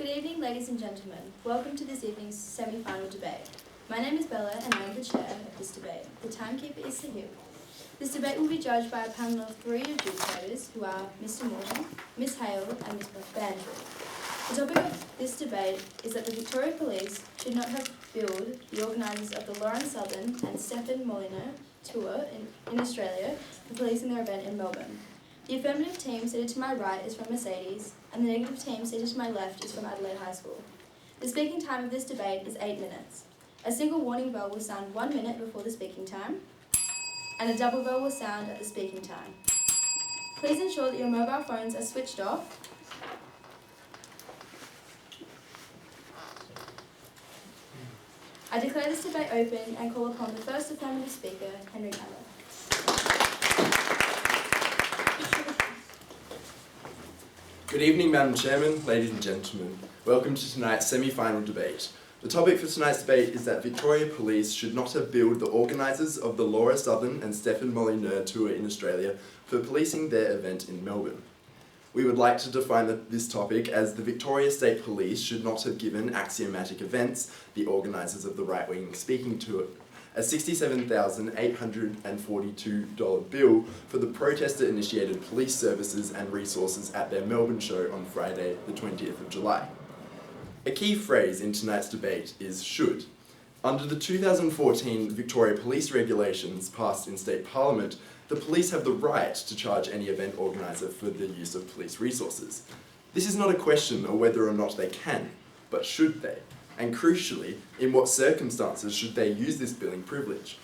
Good evening, ladies and gentlemen. Welcome to this evening's semi-final debate. My name is Bella and I am the chair of this debate. The timekeeper is Sahil. This debate will be judged by a panel of 3 adjudicators who are Mr. Morton, Miss Hale and Miss Bandry. The topic of this debate is that the Victoria Police should not have billed the organisers of the Lauren Southern and Stefan Molyneux tour in Australia for policing their event in Melbourne. The affirmative team seated to my right is from Mercedes, and the negative team seated to my left is from Adelaide High School. The speaking time of this debate is 8 minutes. A single warning bell will sound 1 minute before the speaking time, and a double bell will sound at the speaking time. Please ensure that your mobile phones are switched off. I declare this debate open and call upon the first affirmative speaker, Henry Cameron. Good evening, Madam Chairman, ladies and gentlemen. Welcome to tonight's semi-final debate. The topic for tonight's debate is that Victoria Police should not have billed the organisers of the Laura Southern and Stefan Molyneux tour in Australia for policing their event in Melbourne. We would like to define this topic as the Victoria State Police should not have given Axiomatic Events, the organisers of the right-wing speaking tour, a $67,842 bill for the protester-initiated police services and resources at their Melbourne show on Friday, the 20th of July. A key phrase in tonight's debate is should. Under the 2014 Victoria Police Regulations passed in State Parliament, the police have the right to charge any event organiser for the use of police resources. This is not a question of whether or not they can, but should they? And crucially, in what circumstances should they use this billing privilege?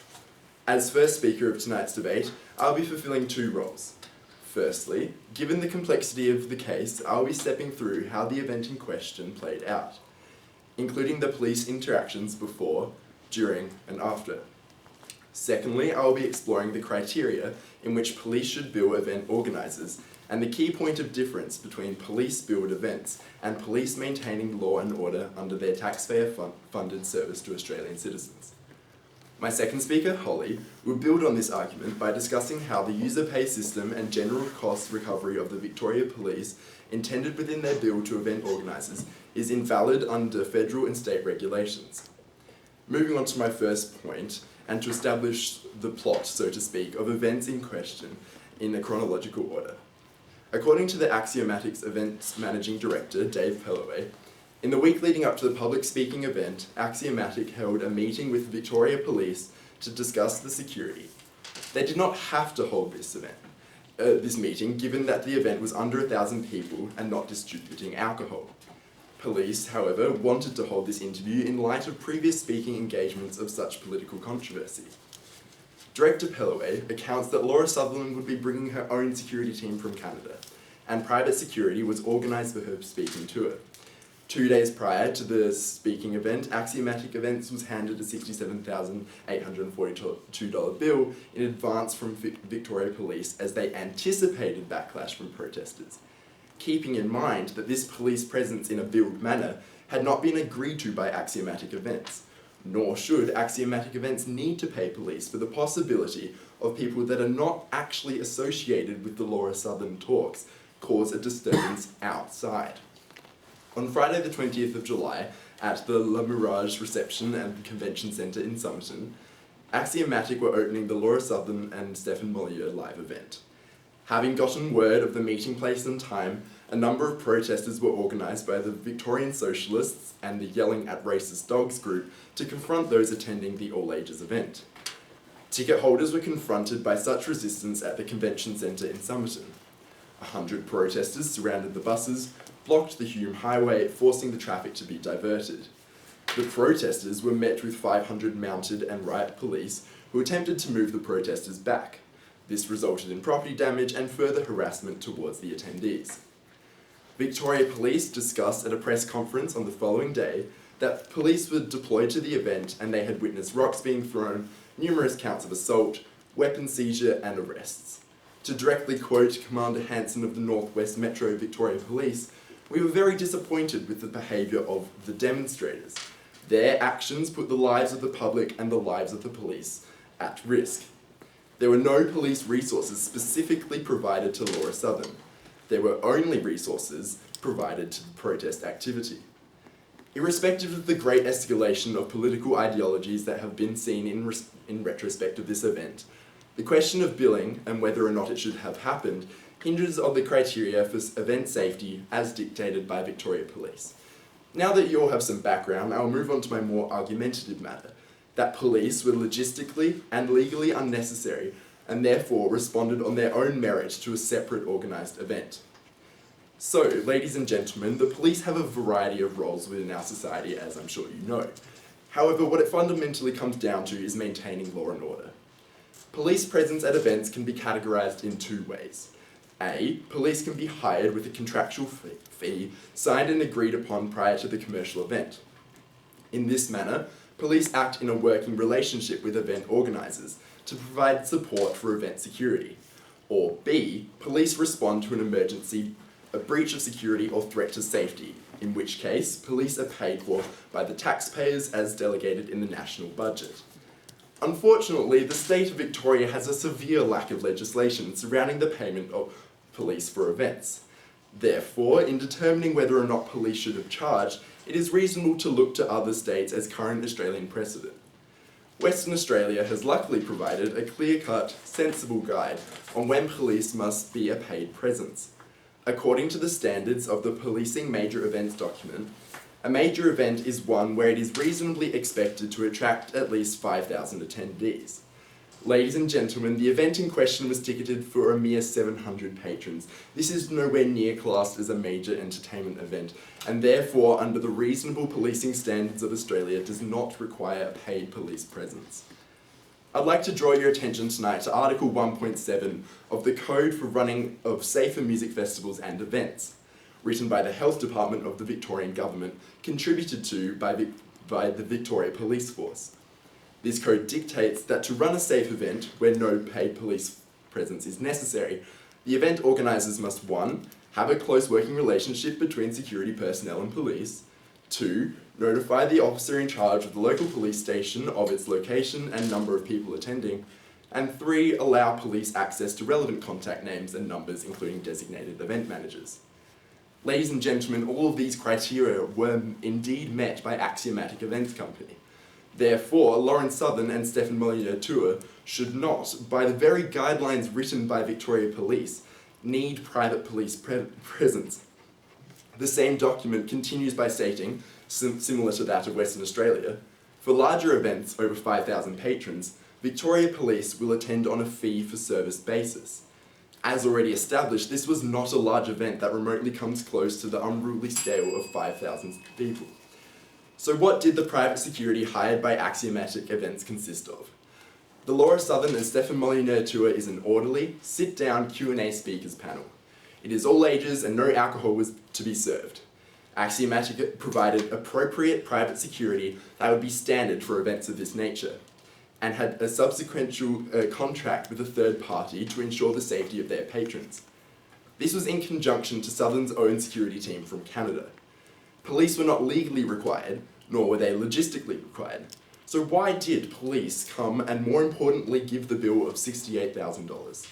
As first speaker of tonight's debate, I'll be fulfilling 2 roles. Firstly, given the complexity of the case, I'll be stepping through how the event in question played out, including the police interactions before, during, and after. Secondly, I will be exploring the criteria in which police should bill event organisers and the key point of difference between police-billed events and police maintaining law and order under their taxpayer-funded service to Australian citizens. My second speaker, Holly, will build on this argument by discussing how the user pay system and general cost recovery of the Victoria Police intended within their bill to event organisers is invalid under federal and state regulations. Moving on to my first point, and to establish the plot, so to speak, of events in question in a chronological order. According to the Axiomatics Events Managing Director, Dave Pelloway, in the week leading up to the public speaking event, Axiomatic held a meeting with Victoria Police to discuss the security. They did not have to hold this meeting, given that the event was under 1,000 people and not distributing alcohol. Police, however, wanted to hold this interview in light of previous speaking engagements of such political controversy. Director Pelloway accounts that Laura Sutherland would be bringing her own security team from Canada, and private security was organised for her speaking tour. 2 days prior to the speaking event, Axiomatic Events was handed a $67,842 bill in advance from Victoria Police as they anticipated backlash from protesters, keeping in mind that this police presence in a billed manner had not been agreed to by Axiomatic Events, nor should Axiomatic Events need to pay police for the possibility of people that are not actually associated with the Laura Southern talks cause a disturbance outside. On Friday the 20th of July, at the La Mirage Reception and Convention Centre in Somerton, Axiomatic were opening the Laura Southern and Stefan Molyneux live event. Having gotten word of the meeting place and time, a number of protesters were organised by the Victorian Socialists and the Yelling at Racist Dogs group to confront those attending the all-ages event. Ticket holders were confronted by such resistance at the Convention Centre in Somerton. 100 protesters surrounded the buses, blocked the Hume Highway, forcing the traffic to be diverted. The protesters were met with 500 mounted and riot police who attempted to move the protesters back. This resulted in property damage and further harassment towards the attendees. Victoria Police discussed at a press conference on the following day that police were deployed to the event and they had witnessed rocks being thrown, numerous counts of assault, weapon seizure and arrests. To directly quote Commander Hanson of the Northwest Metro Victoria Police, "We were very disappointed with the behaviour of the demonstrators. Their actions put the lives of the public and the lives of the police at risk. There were no police resources specifically provided to Laura Southern. There were only resources provided to the protest activity. Irrespective of the great escalation of political ideologies that have been seen in retrospect of this event, the question of billing and whether or not it should have happened hinges on the criteria for event safety as dictated by Victoria Police. Now that you all have some background, I will move on to my more argumentative matter, that police were logistically and legally unnecessary and therefore responded on their own merit to a separate organised event. So, ladies and gentlemen, the police have a variety of roles within our society, as I'm sure you know. However, what it fundamentally comes down to is maintaining law and order. Police presence at events can be categorised in two ways. A, police can be hired with a contractual fee signed and agreed upon prior to the commercial event. In this manner, police act in a working relationship with event organisers to provide support for event security. Or B, police respond to an emergency, a breach of security or threat to safety, in which case police are paid for by the taxpayers as delegated in the national budget. Unfortunately, the state of Victoria has a severe lack of legislation surrounding the payment of police for events. Therefore, in determining whether or not police should have charged, it is reasonable to look to other states as current Australian precedent. Western Australia has luckily provided a clear-cut, sensible guide on when police must be a paid presence. According to the standards of the Policing Major Events document, a major event is one where it is reasonably expected to attract at least 5,000 attendees. Ladies and gentlemen, the event in question was ticketed for a mere 700 patrons. This is nowhere near classed as a major entertainment event, and therefore, under the reasonable policing standards of Australia, does not require a paid police presence. I'd like to draw your attention tonight to Article 1.7 of the Code for Running of Safer Music Festivals and Events, written by the Health Department of the Victorian Government, contributed to by the Victoria Police Force. This code dictates that to run a safe event where no paid police presence is necessary, the event organisers must 1. Have a close working relationship between security personnel and police, 2. Notify the officer in charge of the local police station of its location and number of people attending, and 3. Allow police access to relevant contact names and numbers, including designated event managers. Ladies and gentlemen, all of these criteria were indeed met by Axiomatic Events Company. Therefore, Lauren Southern and Stefan Molyneux should not, by the very guidelines written by Victoria Police, need private police presence. The same document continues by stating, similar to that of Western Australia, for larger events over 5,000 patrons, Victoria Police will attend on a fee-for-service basis. As already established, this was not a large event that remotely comes close to the unruly scale of 5,000 people. So what did the private security hired by Axiomatic Events consist of? The Laura Southern and Stefan Molyneux tour is an orderly, sit-down Q&A speakers panel. It is all ages and no alcohol was to be served. Axiomatic provided appropriate private security that would be standard for events of this nature, and had a subsequent contract with a third party to ensure the safety of their patrons. This was in conjunction to Southern's own security team from Canada. Police were not legally required, nor were they logistically required. So why did police come and, more importantly, give the bill of $68,000?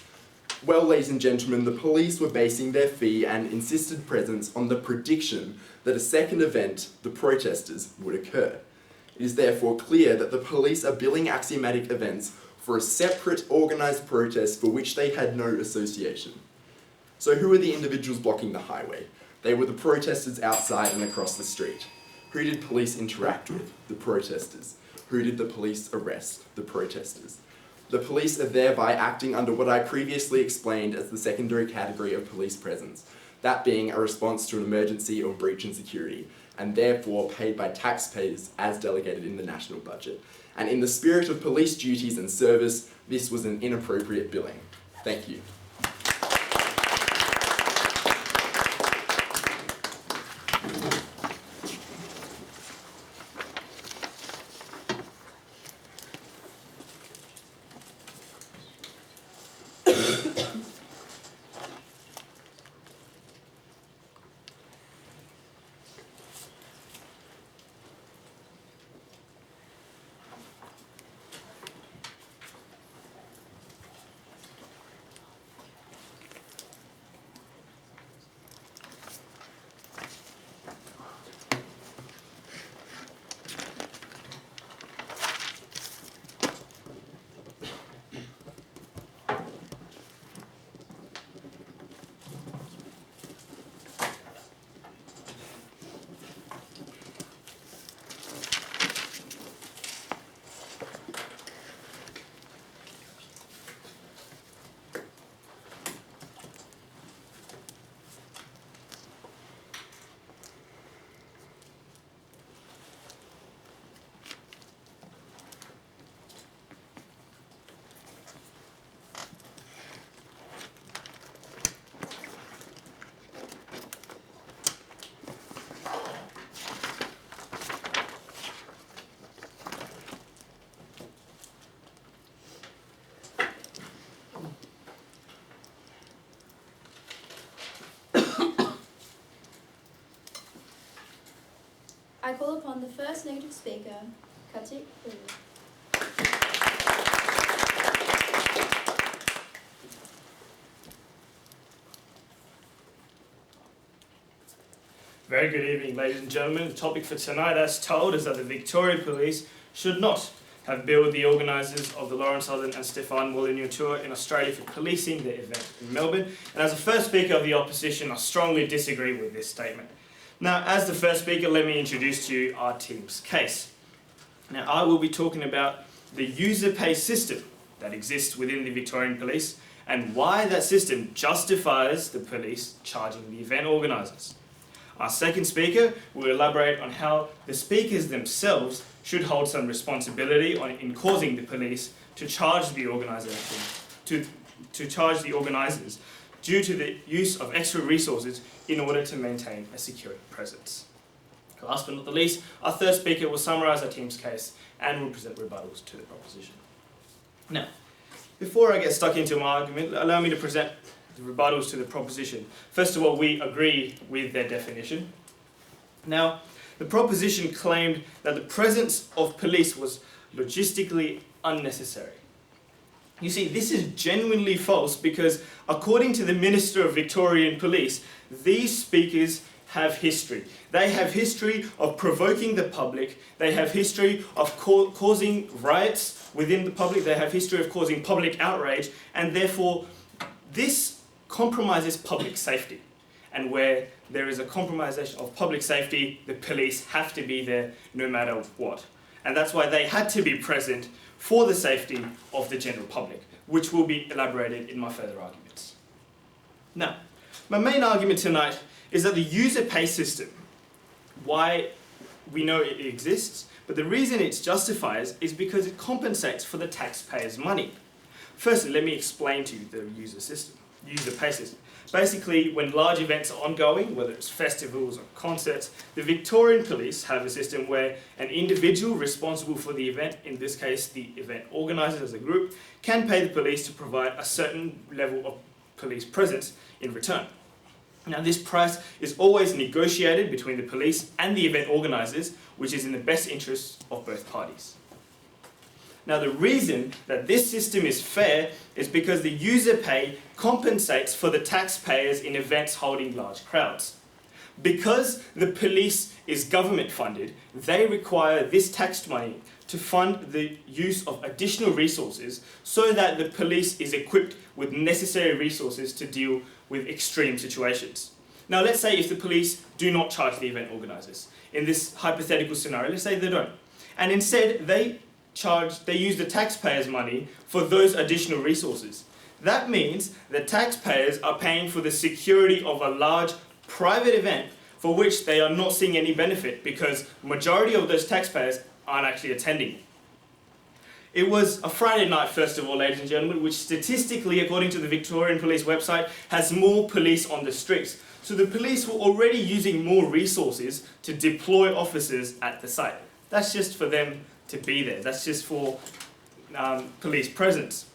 Well, ladies and gentlemen, the police were basing their fee and insisted presence on the prediction that a second event, the protesters, would occur. It is therefore clear that the police are billing Axiomatic Events for a separate organised protest for which they had no association. So who were the individuals blocking the highway? They were the protesters outside and across the street. Who did police interact with? The protesters. Who did the police arrest? The protesters. The police are thereby acting under what I previously explained as the secondary category of police presence, that being a response to an emergency or breach in security, and therefore paid by taxpayers as delegated in the national budget. And in the spirit of police duties and service, this was an inappropriate billing. Thank you. I call upon the first negative speaker, Kati. Very good evening, ladies and gentlemen. The topic for tonight, as told, is that the Victoria Police should not have billed the organisers of the Lawrence Southern and Stefan Molyneux tour in Australia for policing the event in Melbourne. And as the first speaker of the opposition, I strongly disagree with this statement. Now, as the first speaker, let me introduce to you our team's case. Now, I will be talking about the user pay system that exists within the Victorian Police and why that system justifies the police charging the event organisers. Our second speaker will elaborate on how the speakers themselves should hold some responsibility in causing the police to charge the organisation, to charge the organisers due to the use of extra resources in order to maintain a security presence. Last but not the least, our third speaker will summarise our team's case and will present rebuttals to the proposition. Now, before I get stuck into my argument, allow me to present the rebuttals to the proposition. First of all, we agree with their definition. Now, the proposition claimed that the presence of police was logistically unnecessary. You see, this is genuinely false because, according to the Minister of Victorian Police, these speakers have history. They have history of provoking the public. They have history of causing riots within the public. They have history of causing public outrage, and therefore, this compromises public safety. And where there is a compromisation of public safety, the police have to be there no matter what. And that's why they had to be present for the safety of the general public, which will be elaborated in my further arguments. Now, my main argument tonight is that the user pay system, why we know it exists, but the reason it's justified is because it compensates for the taxpayers' money. Firstly, let me explain to you the user pay system. Basically, when large events are ongoing, whether it's festivals or concerts, the Victorian Police have a system where an individual responsible for the event, in this case the event organisers as a group, can pay the police to provide a certain level of police presence in return. Now, this price is always negotiated between the police and the event organisers, which is in the best interests of both parties. Now, the reason that this system is fair is because the user pay compensates for the taxpayers in events holding large crowds. Because the police is government funded, they require this tax money to fund the use of additional resources so that the police is equipped with necessary resources to deal with extreme situations. Now, let's say if the police do not charge the event organisers. In this hypothetical scenario, let's say they don't. And instead, they use the taxpayers' money for those additional resources. That means that taxpayers are paying for the security of a large private event for which they are not seeing any benefit because majority of those taxpayers aren't actually attending. It was a Friday night festival, ladies and gentlemen, which statistically, according to the Victorian Police website, has more police on the streets. So the police were already using more resources to deploy officers at the site. That's just for them to be there. That's just for police presence.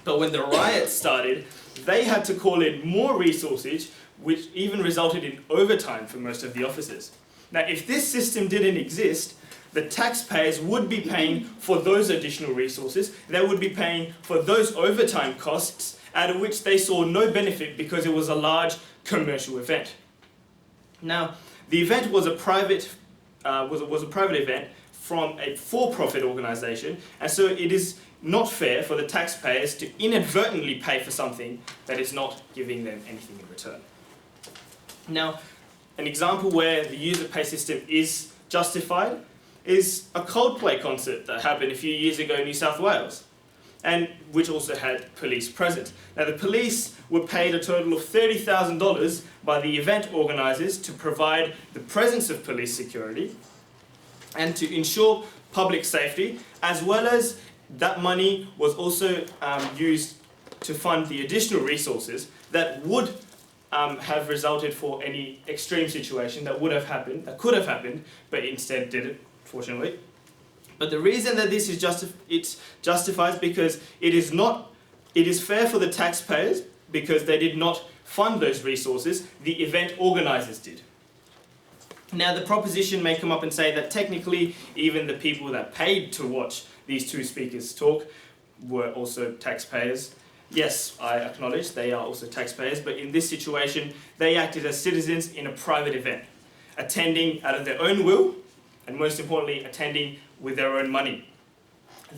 But when the riots started, they had to call in more resources, which even resulted in overtime for most of the officers. Now, if this system didn't exist, the taxpayers would be paying for those additional resources. They would be paying for those overtime costs, out of which they saw no benefit because it was a large commercial event. Now, the event was a private event from a for-profit organisation, and so it is not fair for the taxpayers to inadvertently pay for something that is not giving them anything in return. Now, an example where the user pay system is justified is a Coldplay concert that happened a few years ago in New South Wales, and which also had police present. Now, the police were paid a total of $30,000 by the event organisers to provide the presence of police security and to ensure public safety, as well as that money was also used to fund the additional resources that would have resulted for any extreme situation that could have happened, but instead didn't, fortunately. But the reason that this is justified is because it is fair for the taxpayers because they did not fund those resources, the event organisers did. Now, the proposition may come up and say that technically even the people that paid to watch these two speakers talk were also taxpayers. Yes, I acknowledge they are also taxpayers, but in this situation, they acted as citizens in a private event, attending out of their own will, and most importantly, attending with their own money.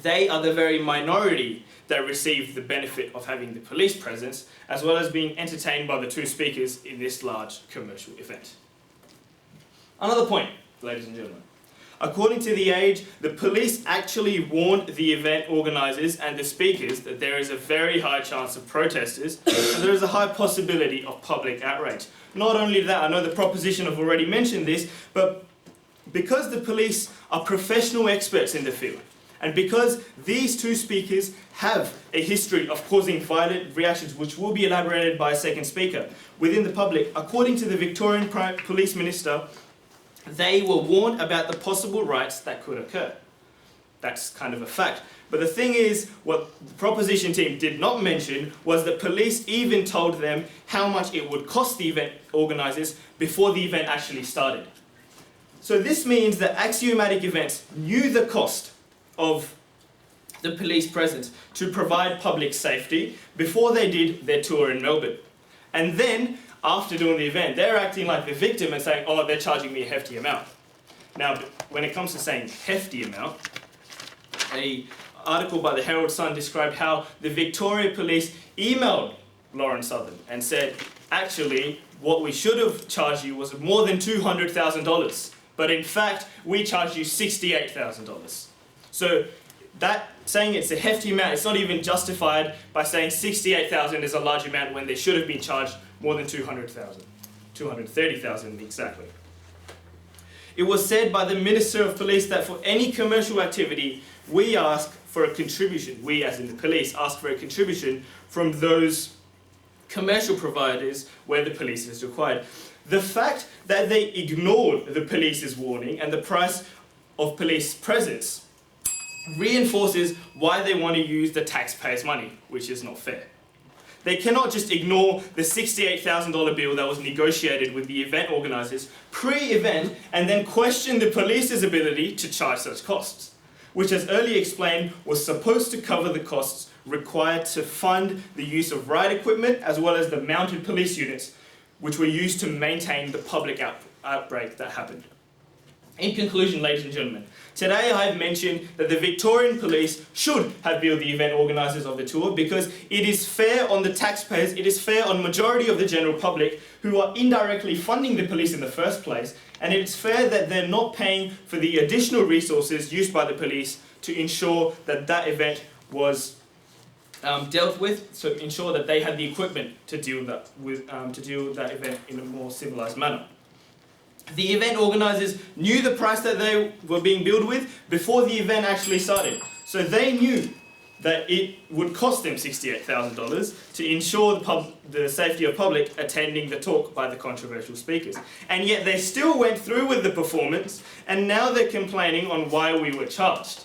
They are the very minority that received the benefit of having the police presence, as well as being entertained by the two speakers in this large commercial event. Another point, ladies and gentlemen. According to The Age, the police actually warned the event organisers and the speakers that there is a very high chance of protesters and there is a high possibility of public outrage. Not only that, I know the proposition have already mentioned this, but because the police are professional experts in the field, and because these two speakers have a history of causing violent reactions, which will be elaborated by a second speaker, within the public, according to the Victorian Police Minister, they were warned about the possible riots that could occur. That's kind of a fact. But the thing is, what the proposition team did not mention was that police even told them how much it would cost the event organisers before the event actually started. So this means that axiomatic events knew the cost of the police presence to provide public safety before they did their tour in Melbourne. And then, after doing the event, they're acting like the victim and saying, oh, they're charging me a hefty amount. Now, when it comes to saying hefty amount, an article by the Herald Sun described how the Victoria Police emailed Lawrence Southern and said, actually, what we should have charged you was more than $200,000, but in fact, we charged you $68,000. So that saying it's a hefty amount, it's not even justified by saying $68,000 is a large amount when they should have been charged more than $200,000, $230,000 exactly. It was said by the Minister of Police that for any commercial activity, we ask for a contribution, we as in the police, ask for a contribution from those commercial providers where the police is required. The fact that they ignored the police's warning and the price of police presence reinforces why they want to use the taxpayers' money, which is not fair. They cannot just ignore the $68,000 bill that was negotiated with the event organisers pre-event and then question the police's ability to charge such costs, which, as earlier explained, was supposed to cover the costs required to fund the use of riot equipment as well as the mounted police units which were used to maintain the public outbreak that happened. In conclusion, ladies and gentlemen, today I have mentioned that the Victorian Police should have billed the event organisers of the tour because it is fair on the taxpayers, it is fair on the majority of the general public who are indirectly funding the police in the first place, and it's fair that they're not paying for the additional resources used by the police to ensure that that event was dealt with, so ensure that they had the equipment to deal with that event in a more civilised manner. The event organisers knew the price that they were being billed with before the event actually started. So they knew that it would cost them $68,000 to ensure the safety of public attending the talk by the controversial speakers. And yet they still went through with the performance, and now they're complaining on why we were charged.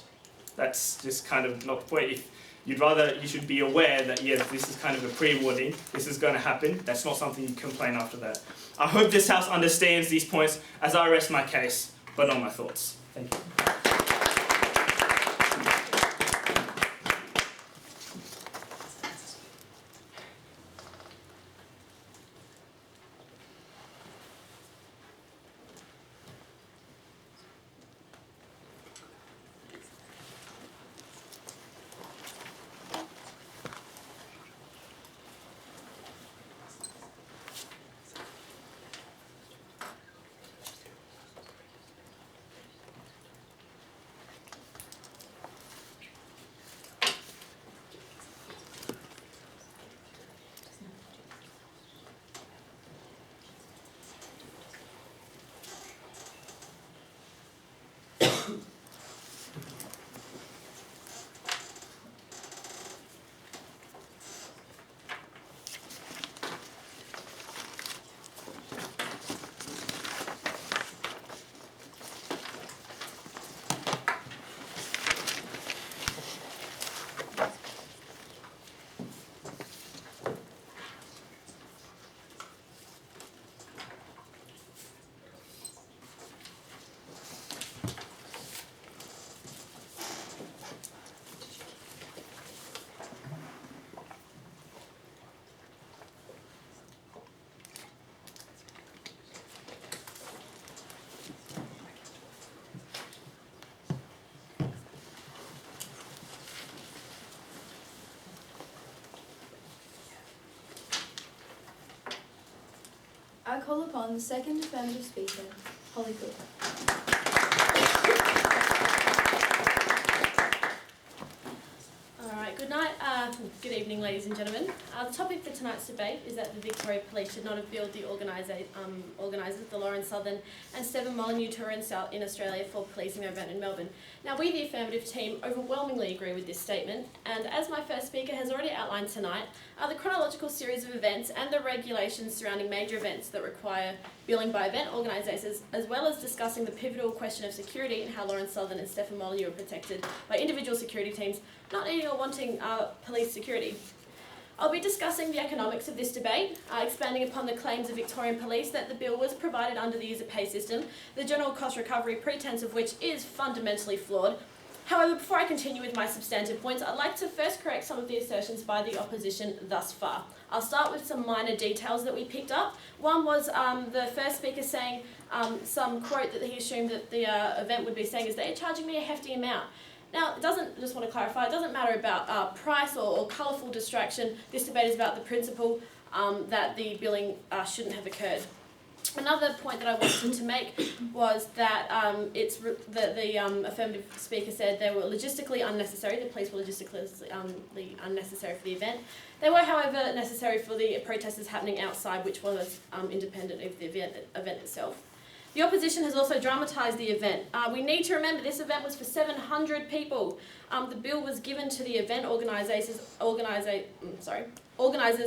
That's just kind of not the point. If you should be aware that, yes, this is kind of a pre-warning, this is going to happen. That's not something you complain after that. I hope this House understands these points as I rest my case, but not my thoughts. Thank you. call upon the second affirmative speaker, Holly Cook. Alright, good evening ladies and gentlemen. The topic for tonight's debate is that the Victoria Police should not have billed the organisers, the Lauren Southern and Stefan Molyneux tour in Australia for policing their event in Melbourne. Now we, the affirmative team, overwhelmingly agree with this statement, and as my first speaker has already outlined tonight, the chronological series of events and the regulations surrounding major events that require billing by event organisers, as well as discussing the pivotal question of security and how Lauren Southern and Stefan Molyneux are protected by individual security teams not needing or wanting police security. I'll be discussing the economics of this debate, expanding upon the claims of Victorian Police that the bill was provided under the user pay system, the general cost recovery pretense of which is fundamentally flawed. However, before I continue with my substantive points, I'd like to first correct some of the assertions by the opposition thus far. I'll start with some minor details that we picked up. One was the first speaker saying some quote that he assumed that the event would be saying is they're charging me a hefty amount. Now, it doesn't, just want to clarify, it doesn't matter about price or colourful distraction. This debate is about the principle that the billing shouldn't have occurred. Another point that I wanted to make was that the affirmative speaker said they were logistically unnecessary, the police were logistically unnecessary for the event. They were, however, necessary for the protesters happening outside, which was independent of the event itself. The opposition has also dramatised the event. We need to remember this event was for 700 people. The bill was given to the event organisers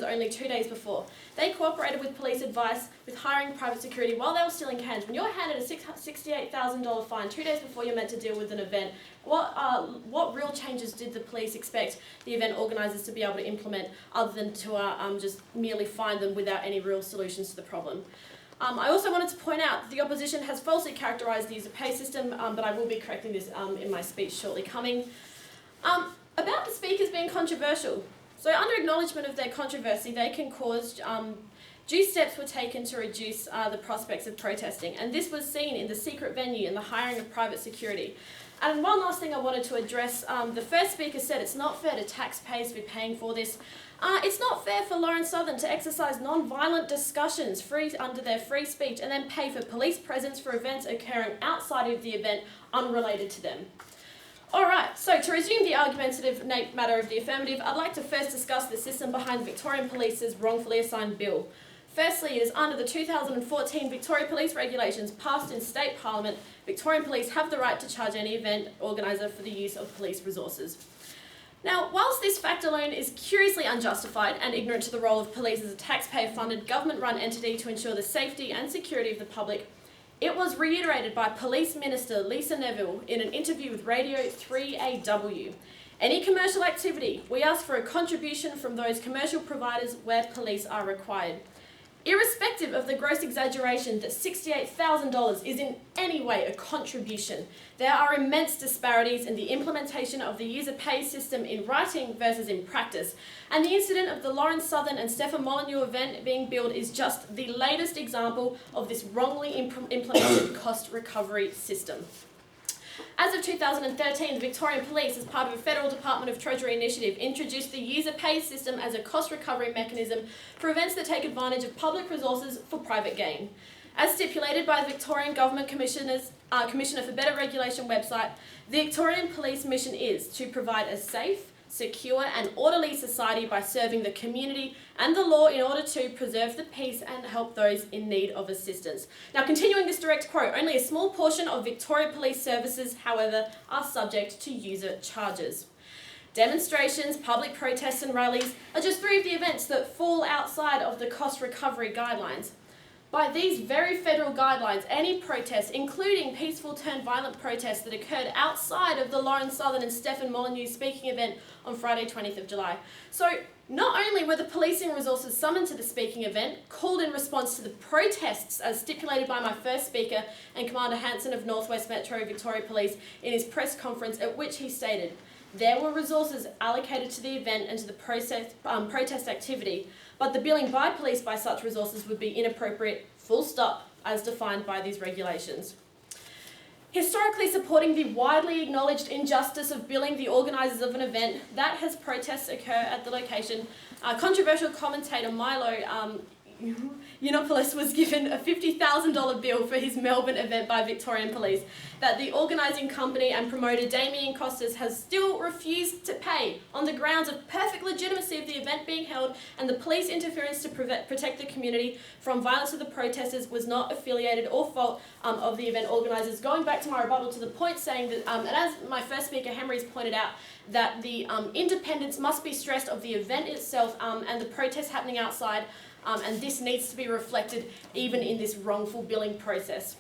only 2 days before. They cooperated with police advice with hiring private security while they were still in cans. When you're handed a $68,000 fine 2 days before you're meant to deal with an event, what real changes did the police expect the event organisers to be able to implement other than to just merely fine them without any real solutions to the problem? I also wanted to point out that the opposition has falsely characterised the user pay system, but I will be correcting this in my speech shortly coming. About the speakers being controversial. So under acknowledgement of their controversy, they can cause due steps were taken to reduce the prospects of protesting, and this was seen in the secret venue and the hiring of private security. And one last thing I wanted to address, the first speaker said it's not fair to taxpayers to be paying for this. It's not fair for Lauren Southern to exercise non-violent discussions under their free speech and then pay for police presence for events occurring outside of the event unrelated to them. Alright, so to resume the argumentative matter of the affirmative, I'd like to first discuss the system behind Victorian Police's wrongfully assigned bill. Firstly, it is under the 2014 Victoria Police regulations passed in State Parliament, Victorian Police have the right to charge any event organiser for the use of police resources. Now, whilst this fact alone is curiously unjustified and ignorant to the role of police as a taxpayer-funded, government-run entity to ensure the safety and security of the public, it was reiterated by Police Minister Lisa Neville in an interview with Radio 3AW. Any commercial activity, we ask for a contribution from those commercial providers where police are required. Irrespective of the gross exaggeration that $68,000 is in any way a contribution, there are immense disparities in the implementation of the user pay system in writing versus in practice, and the incident of the Lauren Southern and Stefan Molyneux event being billed is just the latest example of this wrongly implemented cost recovery system. As of 2013, the Victorian Police, as part of a Federal Department of Treasury initiative, introduced the user pay system as a cost recovery mechanism for events that take advantage of public resources for private gain. As stipulated by the Victorian Government Commissioner for Better Regulation website, the Victorian Police mission is to provide a safe, secure and orderly society by serving the community and the law in order to preserve the peace and help those in need of assistance. Now, continuing this direct quote, only a small portion of Victoria Police services, however, are subject to user charges. Demonstrations, public protests and rallies are just three of the events that fall outside of the cost recovery guidelines. By these very federal guidelines, any protests, including peaceful turned violent protests that occurred outside of the Lauren Southern and Stefan Molyneux speaking event on Friday 20th of July. So not only were the policing resources summoned to the speaking event, called in response to the protests as stipulated by my first speaker and Commander Hanson of North West Metro Victoria Police in his press conference, at which he stated, there were resources allocated to the event and to the protest activity, but the billing by police by such resources would be inappropriate, full stop, as defined by these regulations. Historically supporting the widely acknowledged injustice of billing the organisers of an event that has protests occur at the location, controversial commentator Milo Yiannopoulos was given a $50,000 bill for his Melbourne event by Victorian Police that the organising company and promoter Damien Costas has still refused to pay on the grounds of perfect legitimacy of the event being held, and the police interference to protect the community from violence of the protesters was not affiliated or fault of the event organisers. Going back to my rebuttal to the point saying that, and as my first speaker Henry's pointed out, that the independence must be stressed of the event itself and the protests happening outside, and this needs to be reflected even in this wrongful billing process.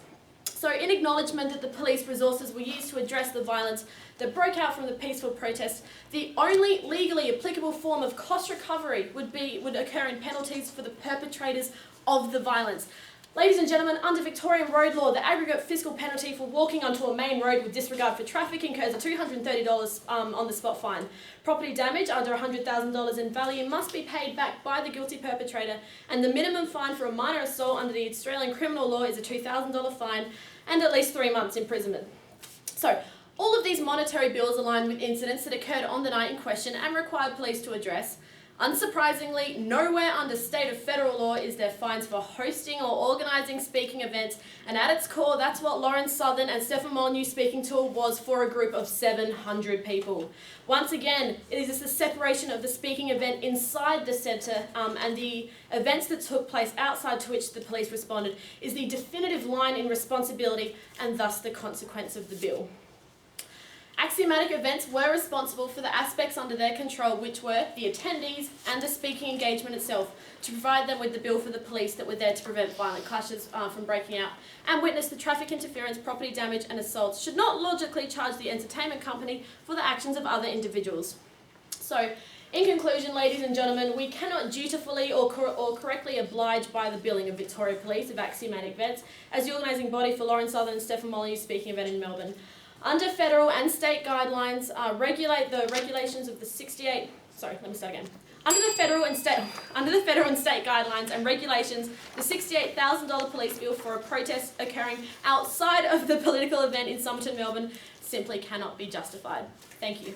So in acknowledgement that the police resources were used to address the violence that broke out from the peaceful protests, the only legally applicable form of cost recovery would occur in penalties for the perpetrators of the violence. Ladies and gentlemen, under Victorian road law, the aggregate fiscal penalty for walking onto a main road with disregard for traffic incurs a $230 on the spot fine. Property damage under $100,000 in value must be paid back by the guilty perpetrator, and the minimum fine for a minor assault under the Australian criminal law is a $2,000 fine and at least 3 months imprisonment. So, all of these monetary bills align with incidents that occurred on the night in question and required police to address. Unsurprisingly, nowhere under state or federal law is there fines for hosting or organising speaking events, and at its core, that's what Lauren Southern and Stefan Molyneux speaking tour was for a group of 700 people. Once again, it is just the separation of the speaking event inside the centre and the events that took place outside to which the police responded is the definitive line in responsibility and thus the consequence of the bill. Axiomatic events were responsible for the aspects under their control, which were the attendees and the speaking engagement itself, to provide them with the bill for the police that were there to prevent violent clashes from breaking out, and witness the traffic interference, property damage and assaults should not logically charge the entertainment company for the actions of other individuals. So, in conclusion, ladies and gentlemen, we cannot dutifully or correctly oblige by the billing of Victoria Police of axiomatic events as the organising body for Lauren Southern and Stefan Molyneux speaking event in Melbourne. Under federal and state guidelines, regulate the regulations of the 68. Sorry, let me start again. Under the federal and state guidelines and regulations, the $68,000 police bill for a protest occurring outside of the political event in Somerton, Melbourne, simply cannot be justified. Thank you.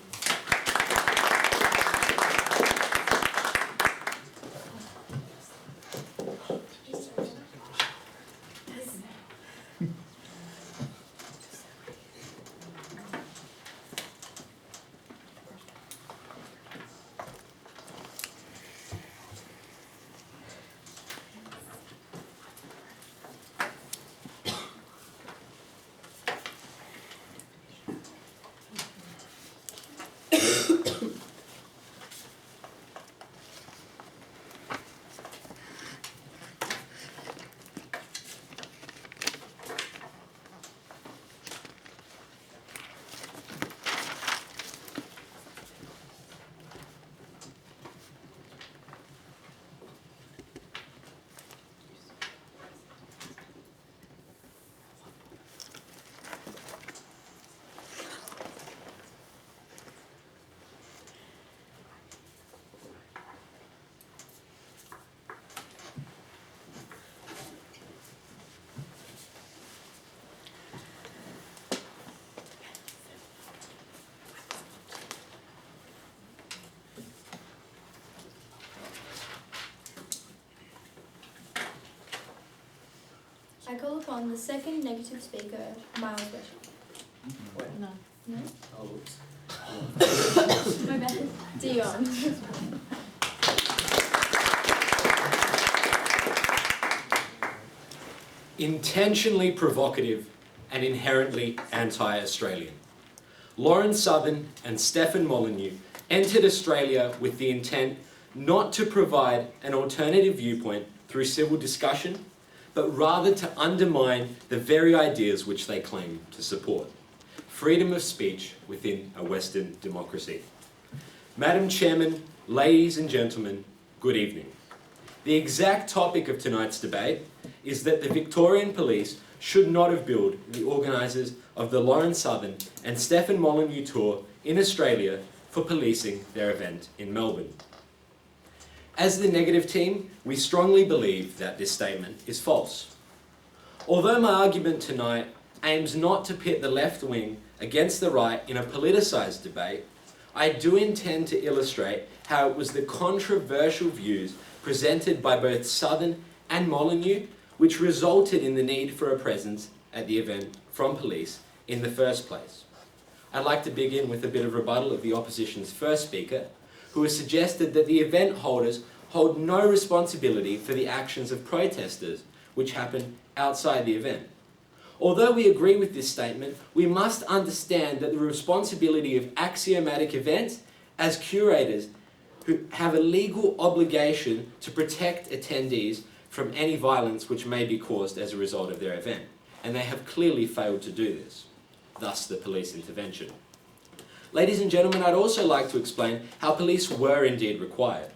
I call upon the second negative speaker, Miles Gresham. No. No? Oh, oops. My bad. Dion. Intentionally provocative and inherently anti-Australian. Lauren Southern and Stefan Molyneux entered Australia with the intent not to provide an alternative viewpoint through civil discussion, but rather to undermine the very ideas which they claim to support. Freedom of speech within a Western democracy. Madam Chairman, ladies and gentlemen, good evening. The exact topic of tonight's debate is that the Victorian Police should not have billed the organisers of the Lauren Southern and Stefan Molyneux tour in Australia for policing their event in Melbourne. As the negative team, we strongly believe that this statement is false. Although my argument tonight aims not to pit the left wing against the right in a politicised debate, I do intend to illustrate how it was the controversial views presented by both Southern and Molyneux, which resulted in the need for a presence at the event from police in the first place. I'd like to begin with a bit of rebuttal of the opposition's first speaker, who has suggested that the event holders hold no responsibility for the actions of protesters which happen outside the event. Although we agree with this statement, we must understand that the responsibility of axiomatic events as curators who have a legal obligation to protect attendees from any violence which may be caused as a result of their event. And they have clearly failed to do this, thus the police intervention. Ladies and gentlemen, I'd also like to explain how police were indeed required.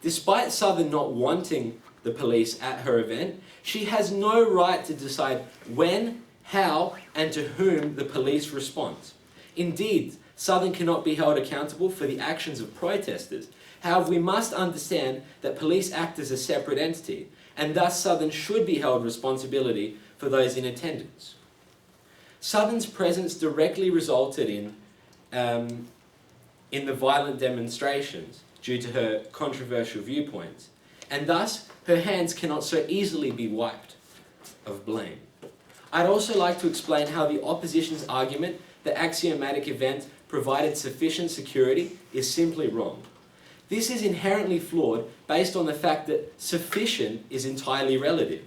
Despite Southern not wanting the police at her event, she has no right to decide when, how, and to whom the police respond. Indeed, Southern cannot be held accountable for the actions of protesters. However, we must understand that police act as a separate entity, and thus Southern should be held responsibility for those in attendance. Southern's presence directly resulted in the violent demonstrations due to her controversial viewpoints, and thus her hands cannot so easily be wiped of blame. I'd also like to explain how the opposition's argument that axiomatic events provided sufficient security is simply wrong. This is inherently flawed based on the fact that sufficient is entirely relative.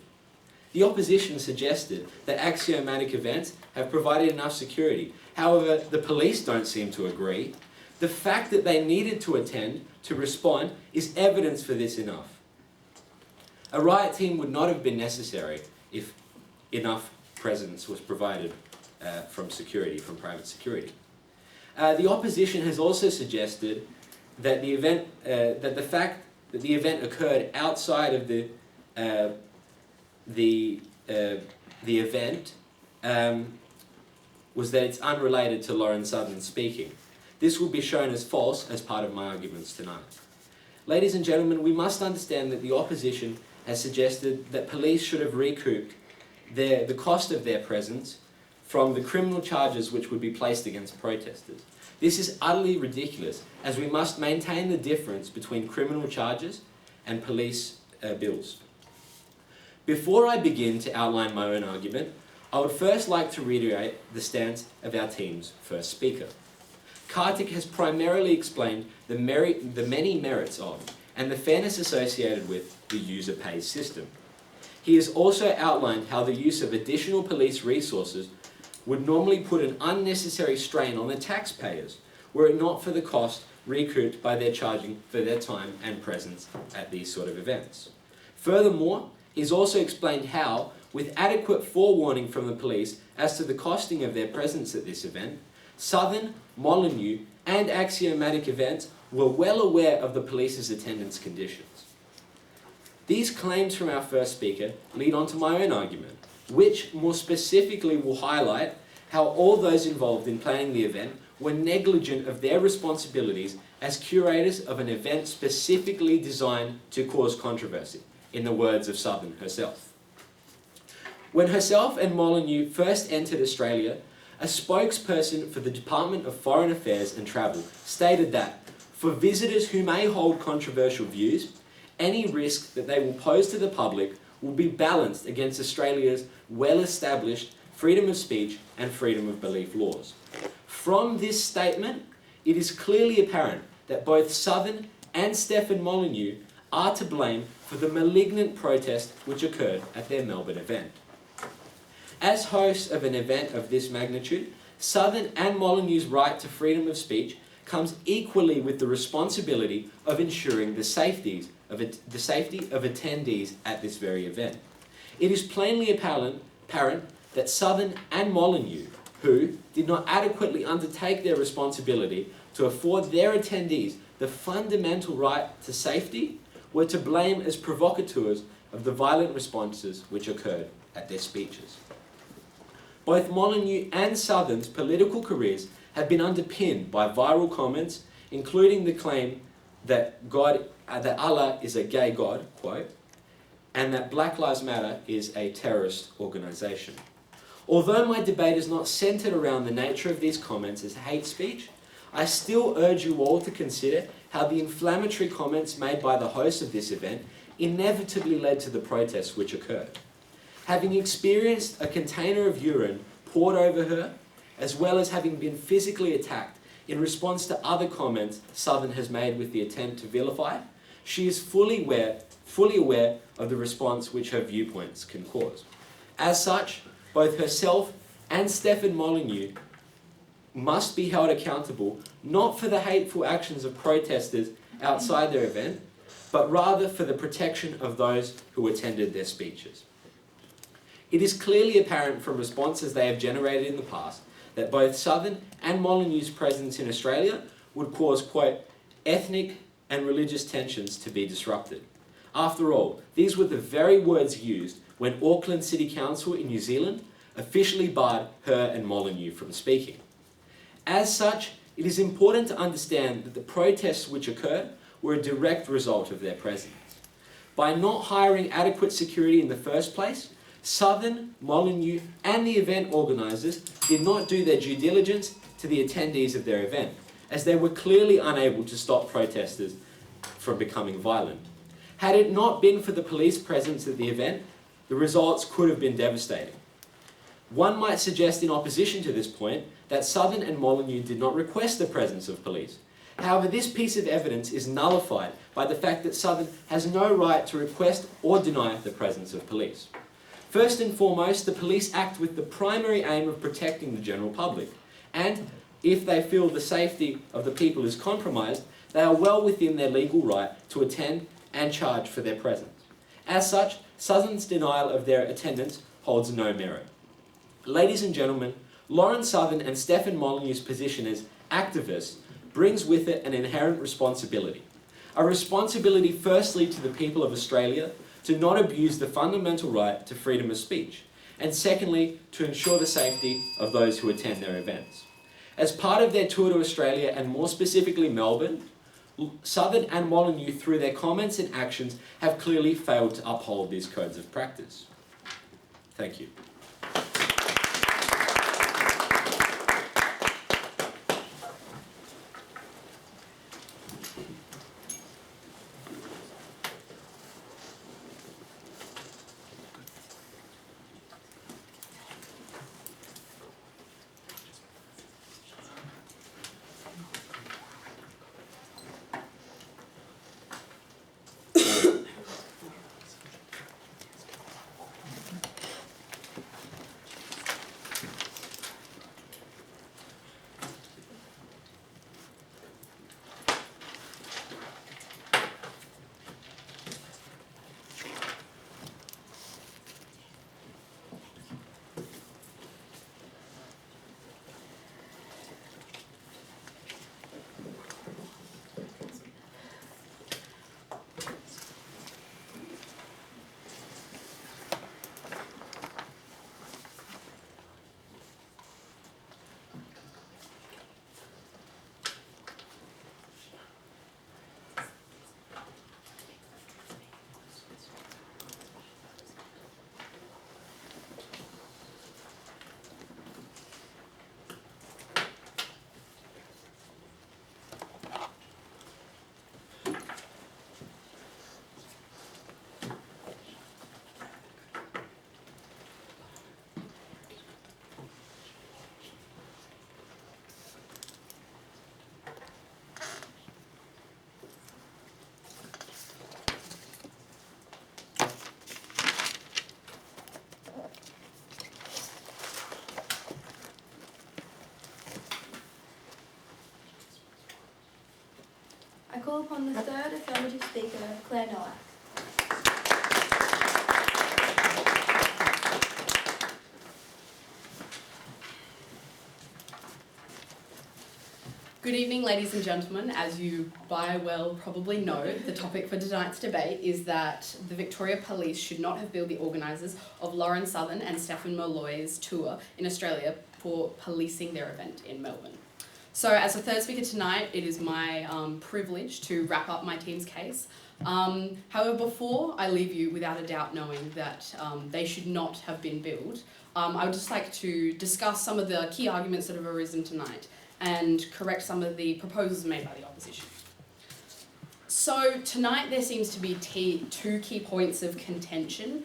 The opposition suggested that axiomatic events have provided enough security. However, the police don't seem to agree. The fact that they needed to attend to respond is evidence for this enough. A riot team would not have been necessary if enough presence was provided from private security. The opposition has also suggested that the fact that the event occurred outside of the event was that it's unrelated to Lauren Southern speaking. This will be shown as false as part of my arguments tonight. Ladies and gentlemen, we must understand that the opposition has suggested that police should have recouped the cost of their presence from the criminal charges which would be placed against protesters. This is utterly ridiculous, as we must maintain the difference between criminal charges and police bills. Before I begin to outline my own argument, I would first like to reiterate the stance of our team's first speaker. Kartik has primarily explained the many merits of and the fairness associated with the user pays system. He has also outlined how the use of additional police resources would normally put an unnecessary strain on the taxpayers, were it not for the cost recouped by their charging for their time and presence at these sort of events. Furthermore, he's also explained how, with adequate forewarning from the police as to the costing of their presence at this event, Southern, Molyneux, and axiomatic events were well aware of the police's attendance conditions. These claims from our first speaker lead on to my own argument, which more specifically will highlight how all those involved in planning the event were negligent of their responsibilities as curators of an event specifically designed to cause controversy, in the words of Southern herself. When herself and Molyneux first entered Australia, a spokesperson for the Department of Foreign Affairs and Travel stated that, for visitors who may hold controversial views, any risk that they will pose to the public will be balanced against Australia's well-established freedom of speech and freedom of belief laws. From this statement, it is clearly apparent that both Southern and Stefan Molyneux are to blame for the malignant protest which occurred at their Melbourne event. As hosts of an event of this magnitude, Southern and Molyneux's right to freedom of speech comes equally with the responsibility of ensuring the safety of attendees at this very event. It is plainly apparent that Southern and Molyneux, who did not adequately undertake their responsibility to afford their attendees the fundamental right to safety, were to blame as provocateurs of the violent responses which occurred at their speeches. Both Molyneux and Southern's political careers have been underpinned by viral comments, including the claim that that Allah is a gay God, quote, and that Black Lives Matter is a terrorist organisation. Although my debate is not centred around the nature of these comments as hate speech, I still urge you all to consider how the inflammatory comments made by the host of this event inevitably led to the protests which occurred. Having experienced a container of urine poured over her, as well as having been physically attacked in response to other comments Southern has made with the attempt to vilify, she is fully aware of the response which her viewpoints can cause. As such, both herself and Stefan Molyneux must be held accountable not for the hateful actions of protesters outside their event, but rather for the protection of those who attended their speeches. It is clearly apparent from responses they have generated in the past that both Southern and Molyneux's presence in Australia would cause, quote, ethnic and religious tensions to be disrupted. After all, these were the very words used when Auckland City Council in New Zealand officially barred her and Molyneux from speaking. As such, it is important to understand that the protests which occurred were a direct result of their presence. By not hiring adequate security in the first place, Southern, Molyneux and the event organisers did not do their due diligence to the attendees of their event, as they were clearly unable to stop protesters from becoming violent. Had it not been for the police presence at the event, the results could have been devastating. One might suggest in opposition to this point that Southern and Molyneux did not request the presence of police. However, this piece of evidence is nullified by the fact that Southern has no right to request or deny the presence of police. First and foremost, the police act with the primary aim of protecting the general public, and if they feel the safety of the people is compromised, they are well within their legal right to attend and charge for their presence. As such, Southern's denial of their attendance holds no merit. Ladies and gentlemen, Lauren Southern and Stefan Molyneux's position as activists brings with it an inherent responsibility. A responsibility firstly to the people of Australia to not abuse the fundamental right to freedom of speech, and secondly, to ensure the safety of those who attend their events. As part of their tour to Australia, and more specifically Melbourne, Southern and Molyneux, through their comments and actions, have clearly failed to uphold these codes of practice. Thank you. I call upon the third affirmative speaker, Claire Nowak. Good evening, ladies and gentlemen. As you by well probably know, the topic for tonight's debate is that the Victoria Police should not have billed the organisers of Lauren Southern and Stefan Molyneux's tour in Australia for policing their event in Melbourne. So as the third speaker tonight, it is my privilege to wrap up my team's case. However, before I leave you without a doubt knowing that they should not have been billed, I would just like to discuss some of the key arguments that have arisen tonight and correct some of the proposals made by the opposition. So tonight there seems to be two key points of contention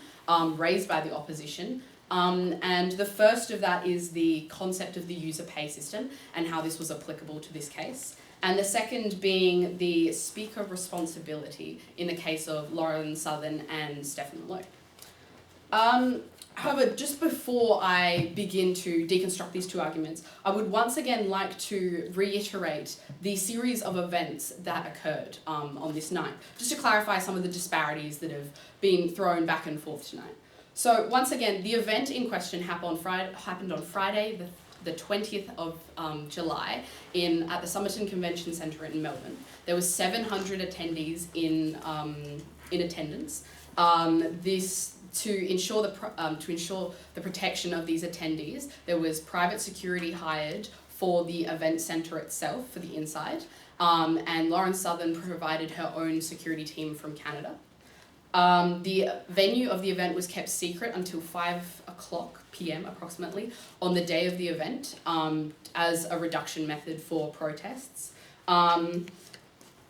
raised by the opposition. And the first of that is the concept of the user pay system and how this was applicable to this case. And the second being the speaker responsibility in the case of Lauren Southern and Stefan Molyneux. However, just before I begin to deconstruct these two arguments, I would once again like to reiterate the series of events that occurred on this night, just to clarify some of the disparities that have been thrown back and forth tonight. So once again, the event in question happened on Friday, the 20th of July at the Somerton Convention Centre in Melbourne. There was 700 attendees in attendance. To ensure the protection of these attendees, there was private security hired for the event centre itself, for the inside, and Lauren Southern provided her own security team from Canada. The venue of the event was kept secret until 5:00 p.m. approximately on the day of the event as a reduction method for protests.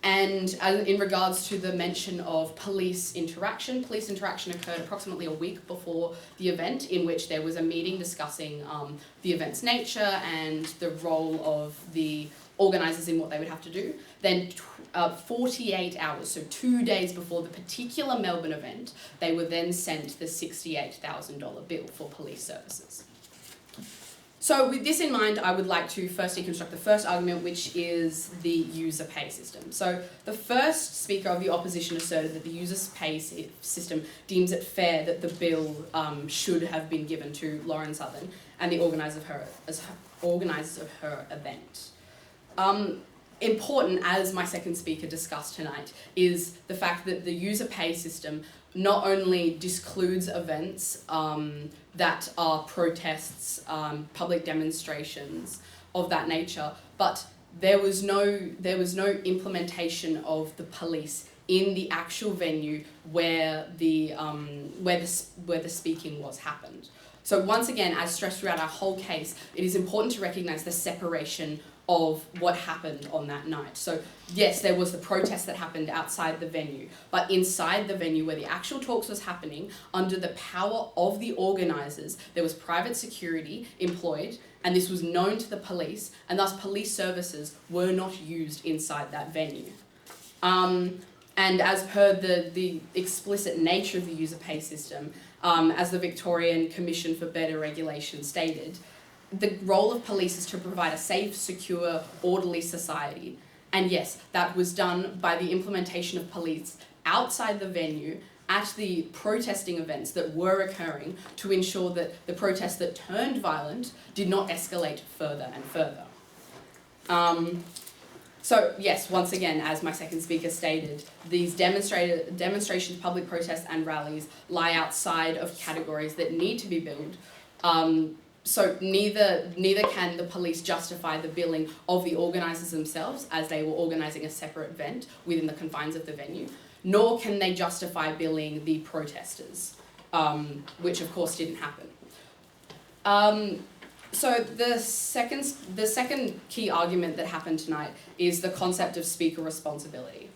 And in regards to the mention of police interaction occurred approximately a week before the event, in which there was a meeting discussing the event's nature and the role of the organisers in what they would have to do. Then 48 hours, so 2 days before the particular Melbourne event, they were then sent the $68,000 bill for police services. So with this in mind, I would like to first deconstruct the first argument, which is the user pay system. So the first speaker of the opposition asserted that the user pay system deems it fair that the bill should have been given to Lauren Southern and the organisers of her event. Important, as my second speaker discussed tonight, is the fact that the user pay system not only discludes events that are protests, public demonstrations of that nature, but there was no implementation of the police in the actual venue where the speaking happened. So once again, as stressed throughout our whole case, it is important to recognise the separation of what happened on that night. So yes, there was the protest that happened outside the venue, but inside the venue where the actual talks was happening, under the power of the organisers, there was private security employed, and this was known to the police, and thus police services were not used inside that venue. And as per the explicit nature of the user pay system, as the Victorian Commission for Better Regulation stated, the role of police is to provide a safe, secure, orderly society. And yes, that was done by the implementation of police outside the venue at the protesting events that were occurring to ensure that the protests that turned violent did not escalate further and further. So yes, once again, as my second speaker stated, these demonstrations, public protests and rallies lie outside of categories that need to be billed. So neither can the police justify the billing of the organisers themselves, as they were organising a separate event within the confines of the venue, nor can they justify billing the protesters, which of course didn't happen. So the second key argument that happened tonight is the concept of speaker responsibility.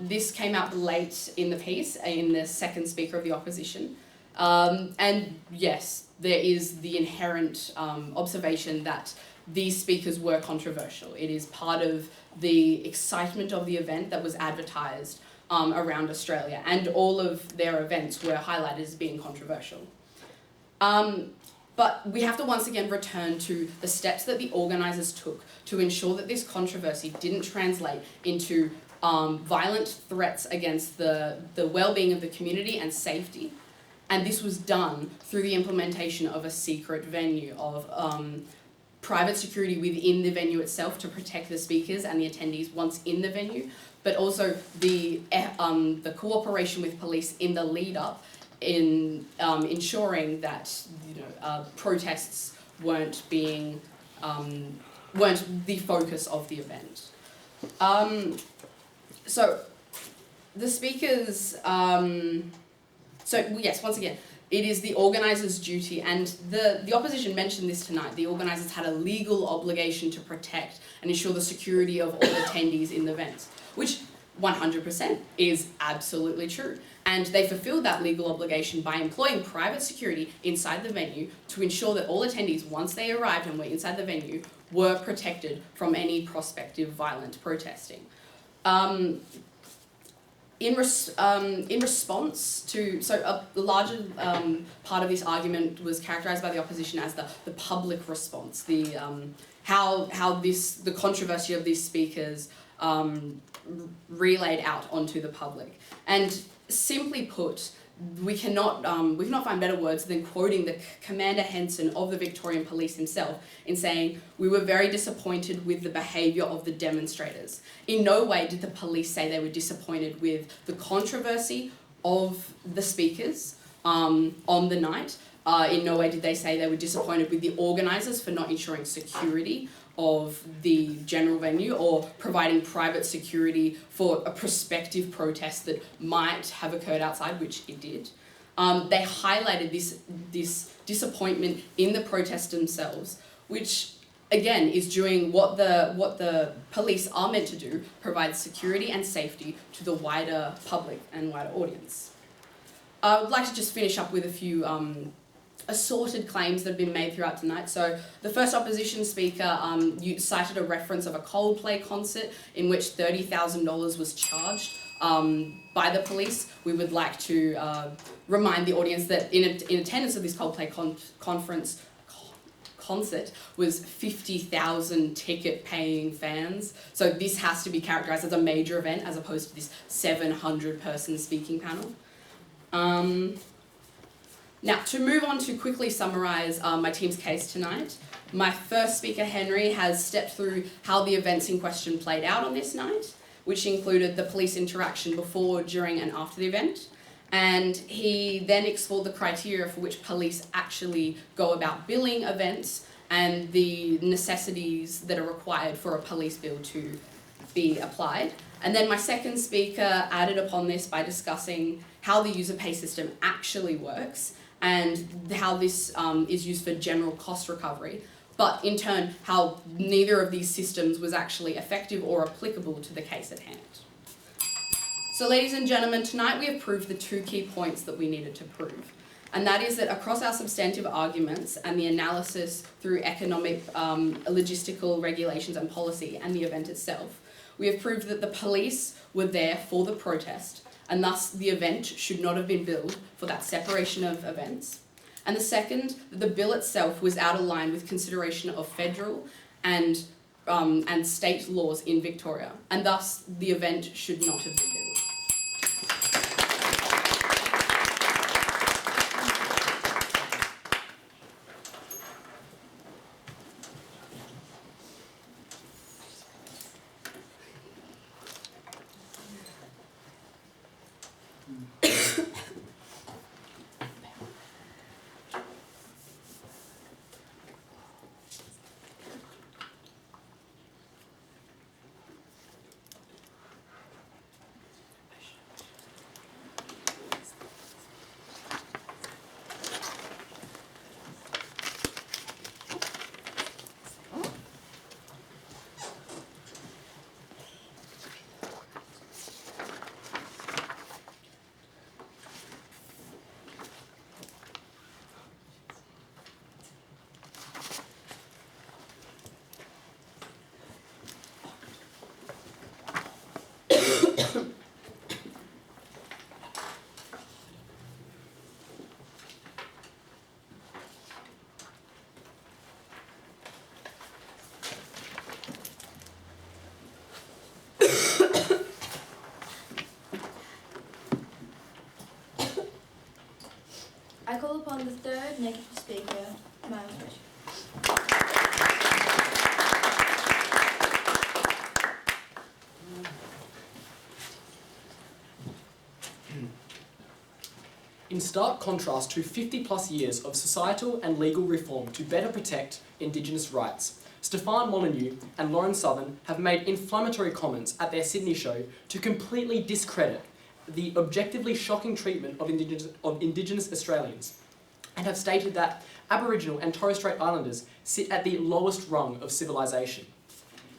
This came out late in the piece, in the second speaker of the opposition. And yes, there is the inherent observation that these speakers were controversial. It is part of the excitement of the event that was advertised around Australia, and all of their events were highlighted as being controversial. But we have to once again return to the steps that the organisers took to ensure that this controversy didn't translate into violent threats against the well-being of the community and safety. And this was done through the implementation of a secret venue, of private security within the venue itself to protect the speakers and the attendees once in the venue, but also the cooperation with police in the lead up in ensuring that protests weren't the focus of the event. So the speakers. So yes, once again, it is the organisers' duty, and the opposition mentioned this tonight. The organisers had a legal obligation to protect and ensure the security of all attendees in the events, which 100% is absolutely true. And they fulfilled that legal obligation by employing private security inside the venue to ensure that all attendees, once they arrived and were inside the venue, were protected from any prospective violent protesting. In response to, so a larger part of this argument was characterised by the opposition as the public response, the controversy of these speakers relayed out onto the public. And simply put, we cannot find better words than quoting the Commander Henson of the Victorian Police himself in saying, "We were very disappointed with the behaviour of the demonstrators." In no way did the police say they were disappointed with the controversy of the speakers on the night. In no way did they say they were disappointed with the organisers for not ensuring security of the general venue or providing private security for a prospective protest that might have occurred outside, which it did. They highlighted this disappointment in the protests themselves, which again is doing what the police are meant to do, provide security and safety to the wider public and wider audience. I would like to just finish up with a few assorted claims that have been made throughout tonight. So the first opposition speaker cited a reference of a Coldplay concert in which $30,000 was charged by the police. We would like to remind the audience that in attendance of this Coldplay concert was 50,000 ticket-paying fans. So this has to be characterised as a major event as opposed to this 700-person speaking panel. Now, to move on to quickly summarise my team's case tonight, my first speaker, Henry, has stepped through how the events in question played out on this night, which included the police interaction before, during and after the event. And he then explored the criteria for which police actually go about billing events and the necessities that are required for a police bill to be applied. And then my second speaker added upon this by discussing how the user pay system actually works and how this is used for general cost recovery, but in turn, how neither of these systems was actually effective or applicable to the case at hand. So ladies and gentlemen, tonight we have proved the two key points that we needed to prove. And that is that across our substantive arguments and the analysis through economic, logistical regulations and policy and the event itself, we have proved that the police were there for the protest, and thus the event should not have been billed for that separation of events. And the second, that the bill itself was out of line with consideration of federal and state laws in Victoria, and thus the event should not have been billed. I call upon the third negative speaker, Molyneux. In stark contrast to 50+ years of societal and legal reform to better protect Indigenous rights, Stefan Molyneux and Lauren Southern have made inflammatory comments at their Sydney show to completely discredit the objectively shocking treatment of Indigenous Australians, and have stated that Aboriginal and Torres Strait Islanders sit at the lowest rung of civilization.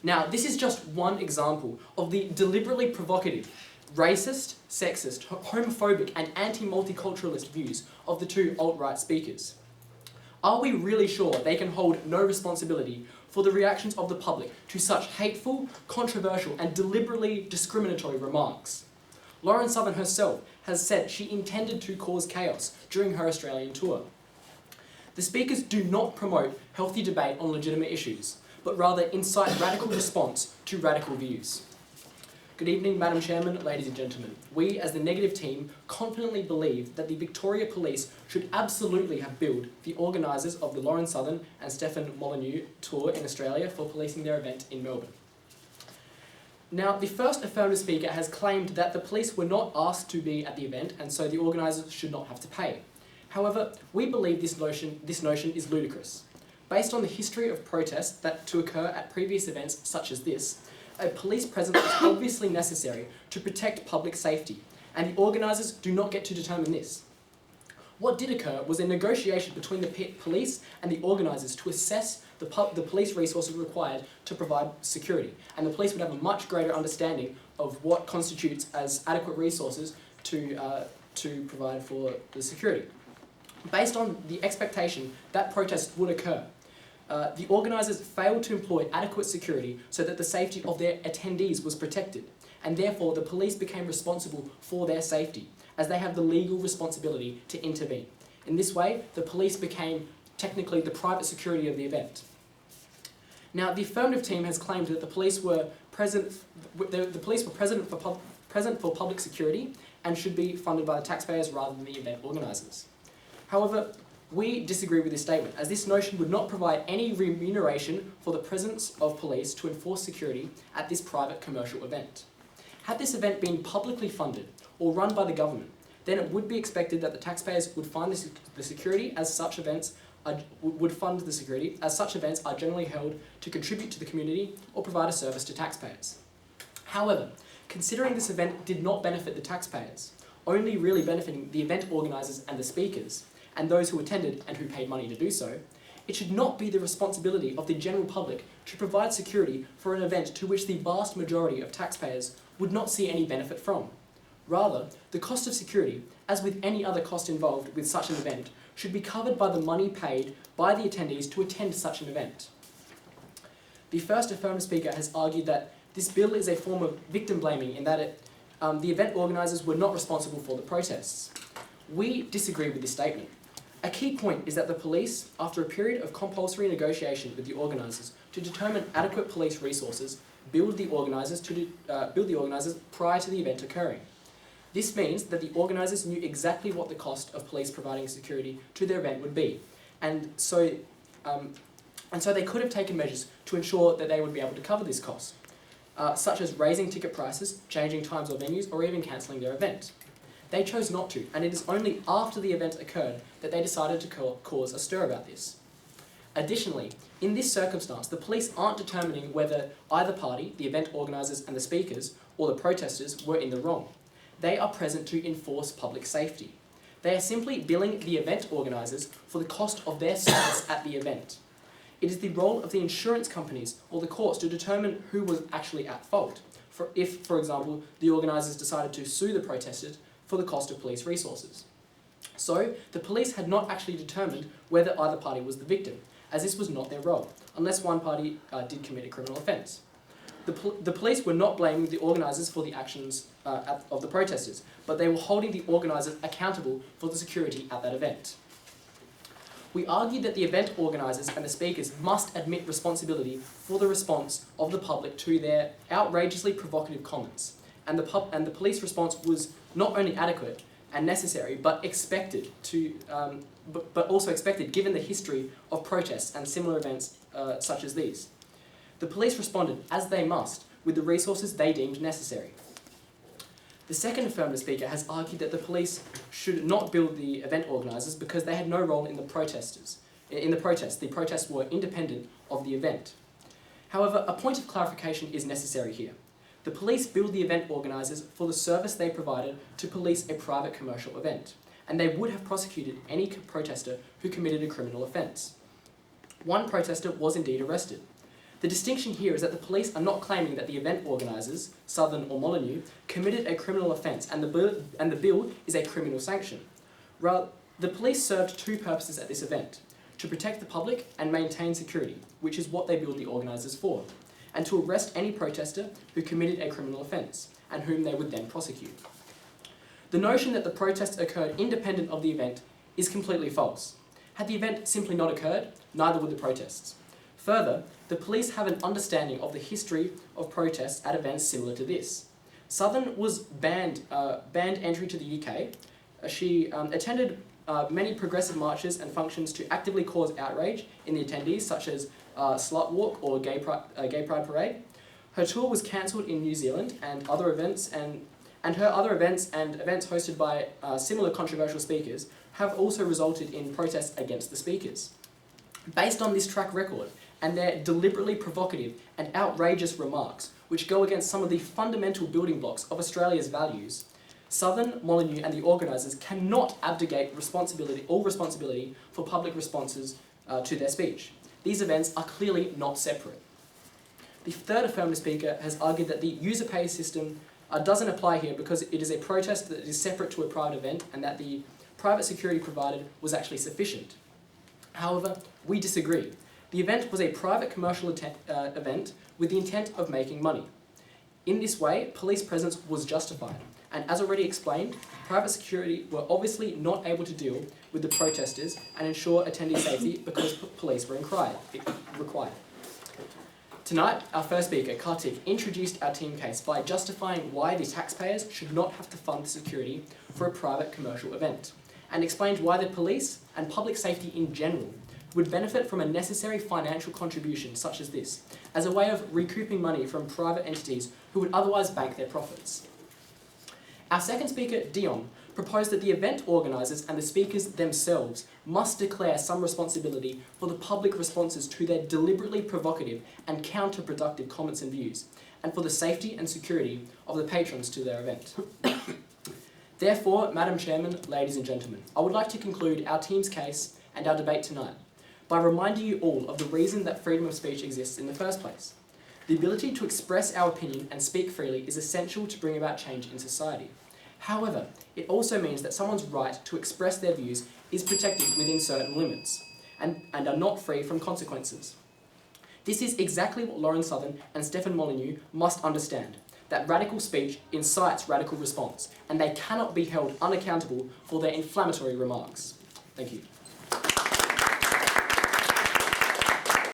Now, this is just one example of the deliberately provocative, racist, sexist, homophobic and anti-multiculturalist views of the two alt-right speakers. Are we really sure they can hold no responsibility for the reactions of the public to such hateful, controversial and deliberately discriminatory remarks? Lauren Southern herself has said she intended to cause chaos during her Australian tour. The speakers do not promote healthy debate on legitimate issues, but rather incite radical response to radical views. Good evening, Madam Chairman, ladies and gentlemen. We, as the negative team, confidently believe that the Victoria Police should absolutely have billed the organisers of the Lauren Southern and Stefan Molyneux tour in Australia for policing their event in Melbourne. Now, the first affirmative speaker has claimed that the police were not asked to be at the event and so the organisers should not have to pay. However, we believe this notion is ludicrous. Based on the history of protests that to occur at previous events such as this, a police presence is obviously necessary to protect public safety, and the organisers do not get to determine this. What did occur was a negotiation between the police and the organisers to assess the police resources required to provide security, and the police would have a much greater understanding of what constitutes as adequate resources to provide for the security. Based on the expectation that protests would occur, the organisers failed to employ adequate security so that the safety of their attendees was protected, and therefore the police became responsible for their safety, as they have the legal responsibility to intervene. In this way, the police became technically the private security of the event. Now, the affirmative team has claimed that the police were present for public security and should be funded by the taxpayers rather than the event organisers. However, we disagree with this statement, as this notion would not provide any remuneration for the presence of police to enforce security at this private commercial event. Had this event been publicly funded or run by the government, then it would be expected that the taxpayers would fund the security as such events are generally held to contribute to the community or provide a service to taxpayers. However, considering this event did not benefit the taxpayers, only really benefiting the event organisers and the speakers, and those who attended and who paid money to do so, it should not be the responsibility of the general public to provide security for an event to which the vast majority of taxpayers would not see any benefit from. Rather, the cost of security, as with any other cost involved with such an event, should be covered by the money paid by the attendees to attend such an event. The first affirmative speaker has argued that this bill is a form of victim blaming in that the event organisers were not responsible for the protests. We disagree with this statement. A key point is that the police, after a period of compulsory negotiation with the organisers to determine adequate police resources, billed the organisers prior to the event occurring. This means that the organisers knew exactly what the cost of police providing security to their event would be, and so they could have taken measures to ensure that they would be able to cover this cost, such as raising ticket prices, changing times or venues, or even cancelling their event. They chose not to, and it is only after the event occurred that they decided to cause a stir about this. Additionally, in this circumstance, the police aren't determining whether either party, the event organisers and the speakers, or the protesters, were in the wrong. They are present to enforce public safety. They are simply billing the event organisers for the cost of their service at the event. It is the role of the insurance companies or the courts to determine who was actually at fault, if, for example, the organisers decided to sue the protesters for the cost of police resources. So, the police had not actually determined whether either party was the victim, as this was not their role, unless one party did commit a criminal offence. The police were not blaming the organisers for the actions of the protesters, but they were holding the organisers accountable for the security at that event. We argued that the event organisers and the speakers must admit responsibility for the response of the public to their outrageously provocative comments, and the police response was not only adequate and necessary, but expected but also expected given the history of protests and similar events such as these. The police responded, as they must, with the resources they deemed necessary. The second affirmative speaker has argued that the police should not bill the event organisers because they had no role in the protests. The protests were independent of the event. However, a point of clarification is necessary here. The police billed the event organisers for the service they provided to police a private commercial event, and they would have prosecuted any protester who committed a criminal offence. One protester was indeed arrested. The distinction here is that the police are not claiming that the event organisers, Southern or Molyneux, committed a criminal offence and the bill is a criminal sanction. Rather, the police served two purposes at this event: to protect the public and maintain security, which is what they billed the organisers for, and to arrest any protester who committed a criminal offence, and whom they would then prosecute. The notion that the protests occurred independent of the event is completely false. Had the event simply not occurred, neither would the protests. Further, the police have an understanding of the history of protests at events similar to this. Southern was banned entry to the UK. She attended many progressive marches and functions to actively cause outrage in the attendees, such as Slut Walk or Gay Pride Parade. Her tour was cancelled in New Zealand and other events, and her other events and events hosted by similar controversial speakers have also resulted in protests against the speakers. Based on this track record and their deliberately provocative and outrageous remarks, which go against some of the fundamental building blocks of Australia's values, Southern, Molyneux and the organisers cannot abdicate all responsibility for public responses to their speech. These events are clearly not separate. The third affirmative speaker has argued that the user pay system doesn't apply here because it is a protest that is separate to a private event and that the private security provided was actually sufficient. However, we disagree. The event was a private commercial event with the intent of making money. In this way, police presence was justified, and as already explained, private security were obviously not able to deal with the protesters and ensure attendee safety because police were required. Tonight, our first speaker, Kartik, introduced our team case by justifying why the taxpayers should not have to fund the security for a private commercial event, and explained why the police and public safety in general would benefit from a necessary financial contribution such as this, as a way of recouping money from private entities who would otherwise bank their profits. Our second speaker, Dion, proposed that the event organisers and the speakers themselves must declare some responsibility for the public responses to their deliberately provocative and counterproductive comments and views, and for the safety and security of the patrons to their event. Therefore, Madam Chairman, ladies and gentlemen, I would like to conclude our team's case and our debate tonight by reminding you all of the reason that freedom of speech exists in the first place. The ability to express our opinion and speak freely is essential to bring about change in society. However, it also means that someone's right to express their views is protected within certain limits and are not free from consequences. This is exactly what Lauren Southern and Stefan Molyneux must understand, that radical speech incites radical response, and they cannot be held unaccountable for their inflammatory remarks. Thank you.